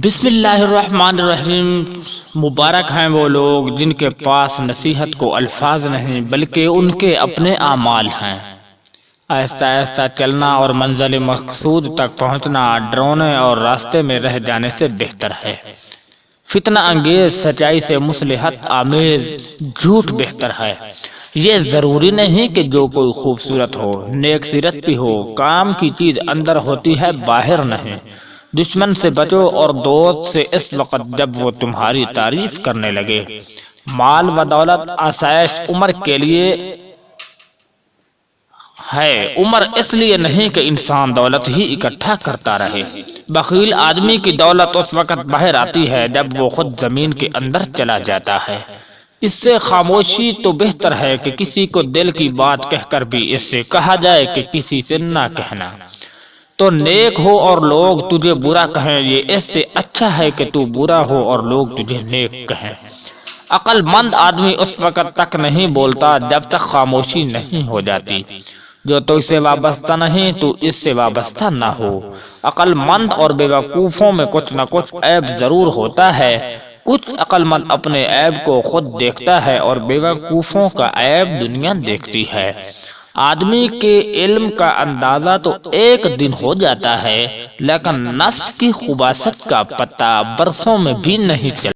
بسم اللہ الرحمن الرحیم۔ مبارک ہیں وہ لوگ جن کے پاس نصیحت کو الفاظ نہیں بلکہ ان کے اپنے اعمال ہیں۔ آہستہ آہستہ چلنا اور منزل مقصود تک پہنچنا ڈرونے اور راستے میں رہ جانے سے بہتر ہے۔ فتنہ انگیز سچائی سے مصلحت آمیز جھوٹ بہتر ہے۔ یہ ضروری نہیں کہ جو کوئی خوبصورت ہو، نیک سیرت بھی ہو، کام کی چیز اندر ہوتی ہے باہر نہیں۔ دشمن سے بچو اور دوست سے اس وقت جب وہ تمہاری تعریف کرنے لگے۔ مال و دولت آسائش عمر کے لیے ہے، عمر اس لیے نہیں کہ انسان دولت ہی اکٹھا کرتا رہے۔ بخیل آدمی کی دولت اس وقت باہر آتی ہے جب وہ خود زمین کے اندر چلا جاتا ہے۔ اس سے خاموشی تو بہتر ہے کہ کسی کو دل کی بات کہہ کر بھی اس سے کہا جائے کہ کسی سے نہ کہنا۔ تو نیک ہو اور لوگ تجھے برا کہیں، یہ اس سے اچھا ہے کہ تو برا ہو اور لوگ تجھے نیک کہیں۔ عقل مند آدمی اس وقت تک نہیں بولتا جب تک خاموشی نہیں ہو جاتی۔ جو تو اس سے وابستہ نہیں تو اس سے وابستہ نہ ہو۔ عقل مند اور بیوقوفوں میں کچھ نہ کچھ عیب ضرور ہوتا ہے۔ کچھ عقل مند اپنے عیب کو خود دیکھتا ہے اور بیوقوفوں کا عیب دنیا دیکھتی ہے۔ آدمی کے علم کا اندازہ تو ایک دن ہو جاتا ہے، لیکن نفس کی خباثت کا پتہ برسوں میں بھی نہیں چلتا۔